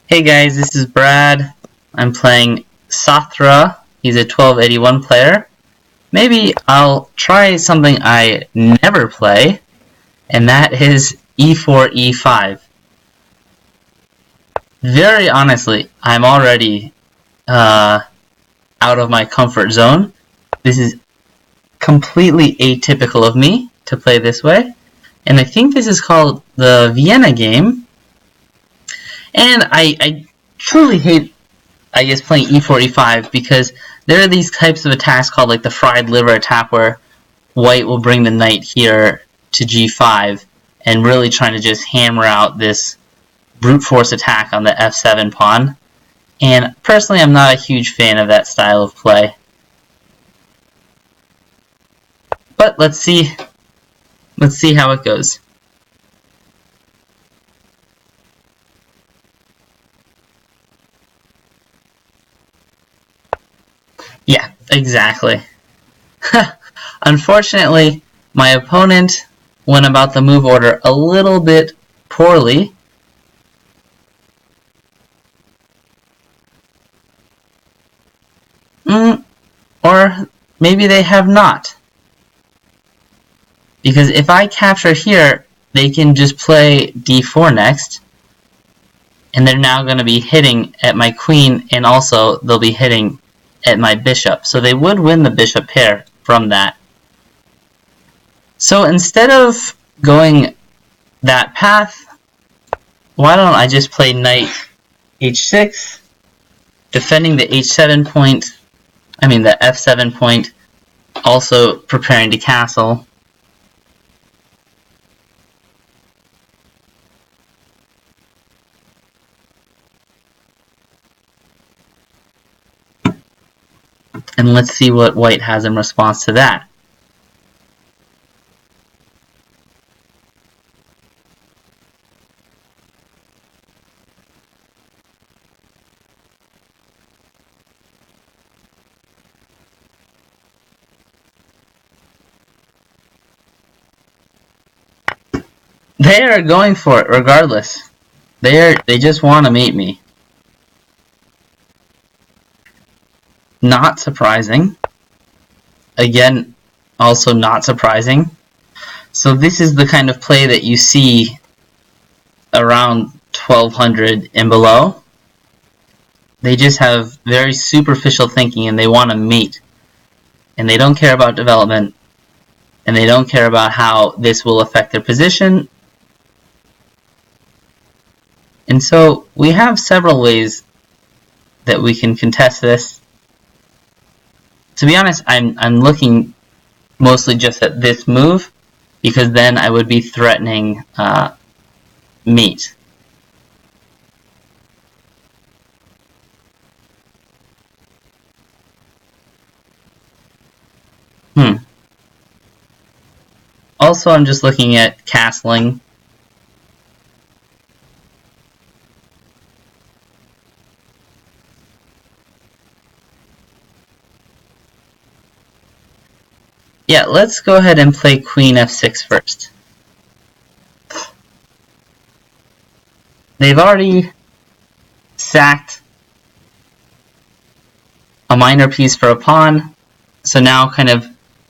Hey guys, this is Brad. I'm playing Satthra. He's a 1281 player. Maybe I'll try something I never play, and that is e4, e5. Very honestly, I'm already out of my comfort zone. This is completely atypical of me to play this way, and I think this is called the Vienna game. And I truly hate, I guess, playing e4, e5 because there are these types of attacks called like the fried liver attack where white will bring the knight here to g5 and really trying to just hammer out this brute force attack on the f7 pawn. And personally, I'm not a huge fan of that style of play. But let's see how it goes. Yeah, exactly. Unfortunately, my opponent went about the move order a little bit poorly. Or maybe they have not. Because if I capture here, they can just play d4 next. And they're now going to be hitting at my queen, and also they'll be hitting at my bishop. So they would win the bishop pair from that. So instead of going that path, why don't I just play knight h6, defending the h7 point, the f7 point, also preparing to castle. And let's see what white has in response to that. They are going for it regardless. They just want to mate me. Not surprising. Again, also not surprising. So this is the kind of play that you see around 1200 and below. They just have very superficial thinking and they want to mate. And they don't care about development. And they don't care about how this will affect their position. And so we have several ways that we can contest this. To be honest, I'm looking mostly just at this move, because then I would be threatening mate. Also, I'm just looking at castling. Yeah, let's go ahead and play queen f6 first. They've already sacked a minor piece for a pawn, so now kind of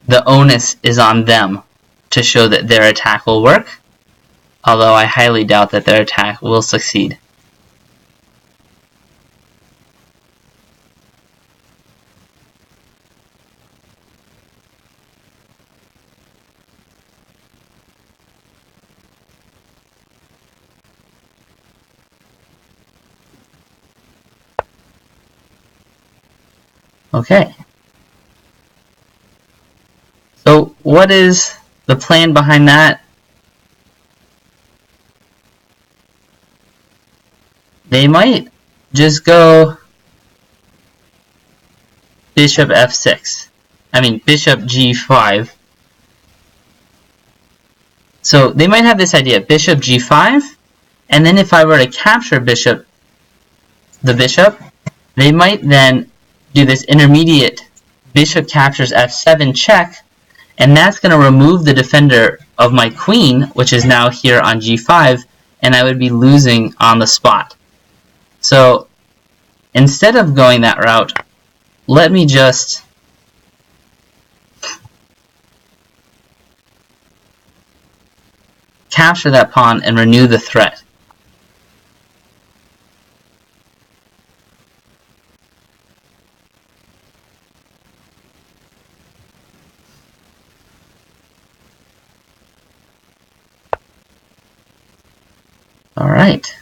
the onus is on them to show that their attack will work, although I highly doubt that their attack will succeed. Okay. So what is the plan behind that? They might just go bishop f6. Bishop g5. So they might have this idea, bishop g5, and then if I were to capture the bishop, they might then do this intermediate bishop captures f7 check, and that's going to remove the defender of my queen, which is now here on g5, and I would be losing on the spot. So instead of going that route, let me just capture that pawn and renew the threat. Alright.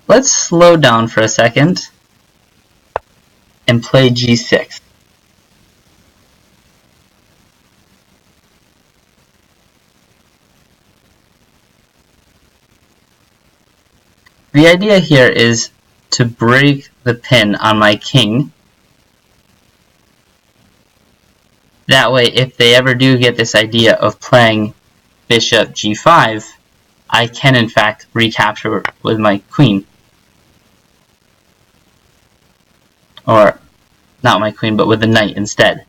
Let's slow down for a second and play g6. The idea here is to break the pin on my king. That way, if they ever do get this idea of playing bishop g5, I can in fact recapture with my queen. Or, not my queen, but with the knight instead.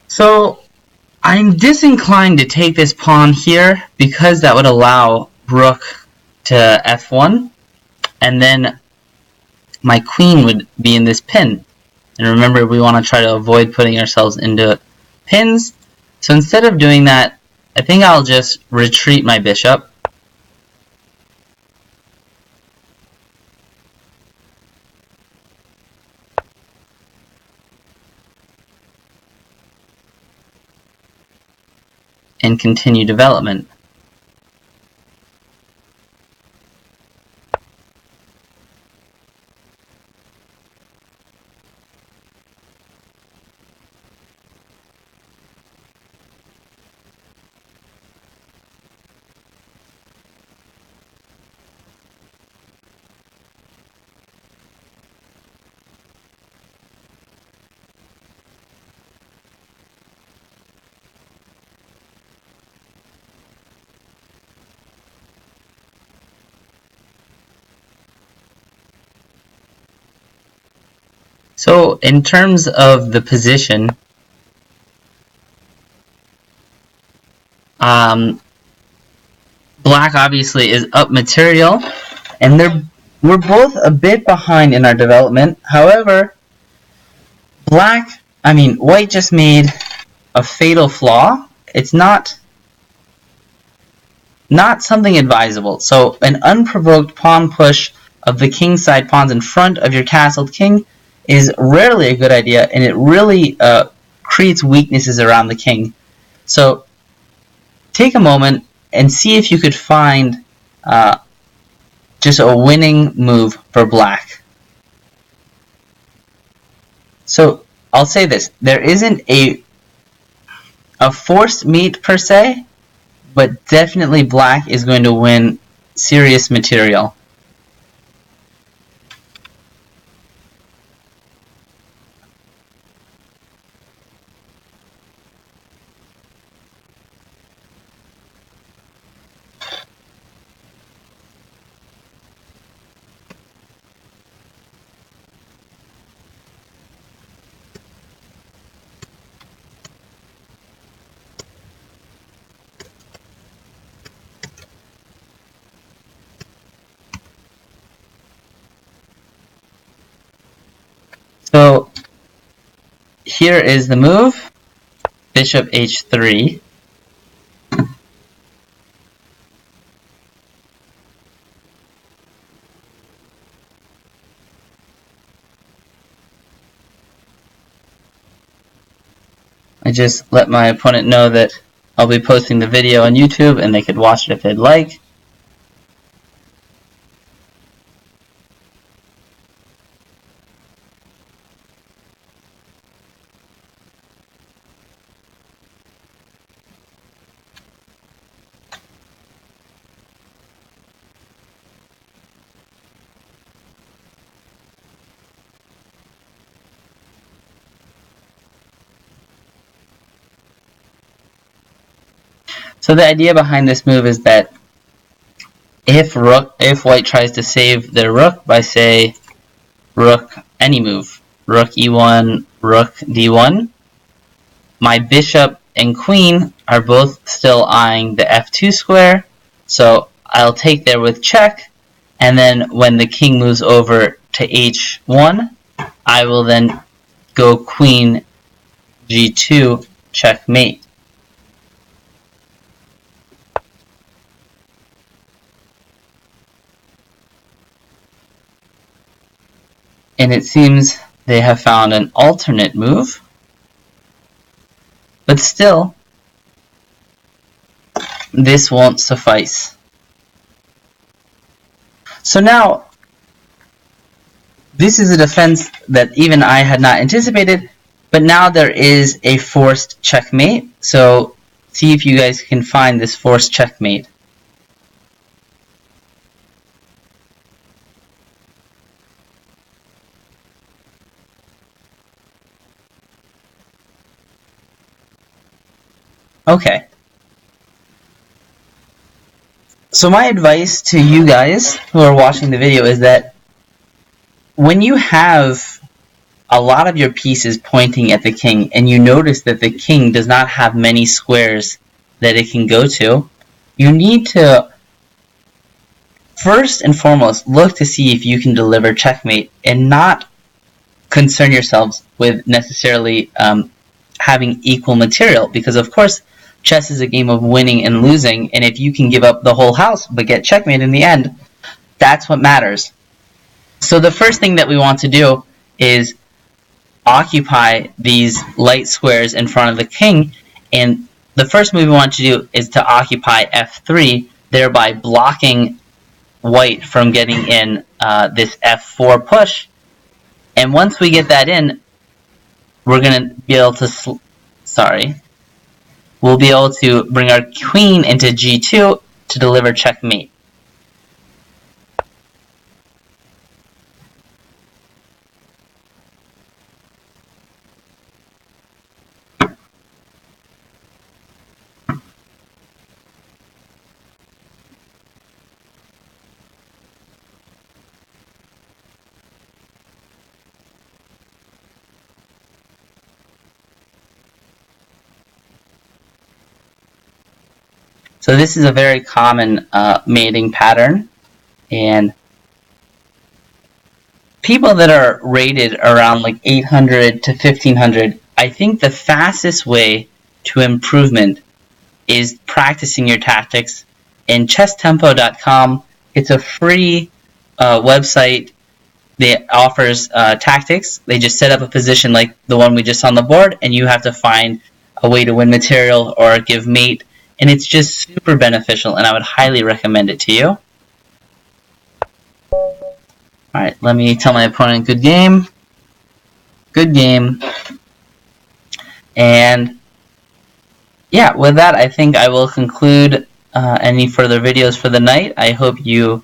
So, I'm disinclined to take this pawn here because that would allow rook to f1, and then my queen would be in this pin. And remember, we want to try to avoid putting ourselves into pins. So instead of doing that, I think I'll just retreat my bishop. And continue development. So in terms of the position, black obviously is up material, and we're both a bit behind in our development. However, white just made a fatal flaw. It's not something advisable. So an unprovoked pawn push of the king side pawns in front of your castled king is rarely a good idea, and it really creates weaknesses around the king. So take a moment and see if you could find just a winning move for black. So I'll say this, there isn't a forced mate per se, but definitely black is going to win serious material. here is the move, bishop h3. I just let my opponent know that I'll be posting the video on YouTube and they could watch it if they'd like. So the idea behind this move is that if white tries to save their rook by, say, rook any move, rook e1, rook d1, my bishop and queen are both still eyeing the f2 square, so I'll take there with check, and then when the king moves over to h1, I will then go queen g2 checkmate. And it seems they have found an alternate move, but still, this won't suffice. So now, this is a defense that even I had not anticipated, but now there is a forced checkmate, so see if you guys can find this forced checkmate. Okay. So my advice to you guys who are watching the video is that when you have a lot of your pieces pointing at the king and you notice that the king does not have many squares that it can go to, you need to first and foremost look to see if you can deliver checkmate and not concern yourselves with necessarily having equal material, because of course chess is a game of winning and losing, and if you can give up the whole house but get checkmate in the end, that's what matters. So the first thing that we want to do is occupy these light squares in front of the king, and the first move we want to do is to occupy f3, thereby blocking white from getting in this f4 push. And once we get that in, we're going to be able to we'll be able to bring our queen into g2 to deliver checkmate. So this is a very common mating pattern, and people that are rated around like 800 to 1500, I think the fastest way to improvement is practicing your tactics. In chesstempo.com, it's a free website that offers tactics. They just set up a position like the one we just saw on the board, and you have to find a way to win material or give mate. And it's just super beneficial, and I would highly recommend it to you. Alright, let me tell my opponent good game. Good game. And yeah, with that, I think I will conclude any further videos for the night. I hope you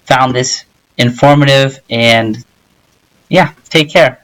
found this informative, and yeah, take care.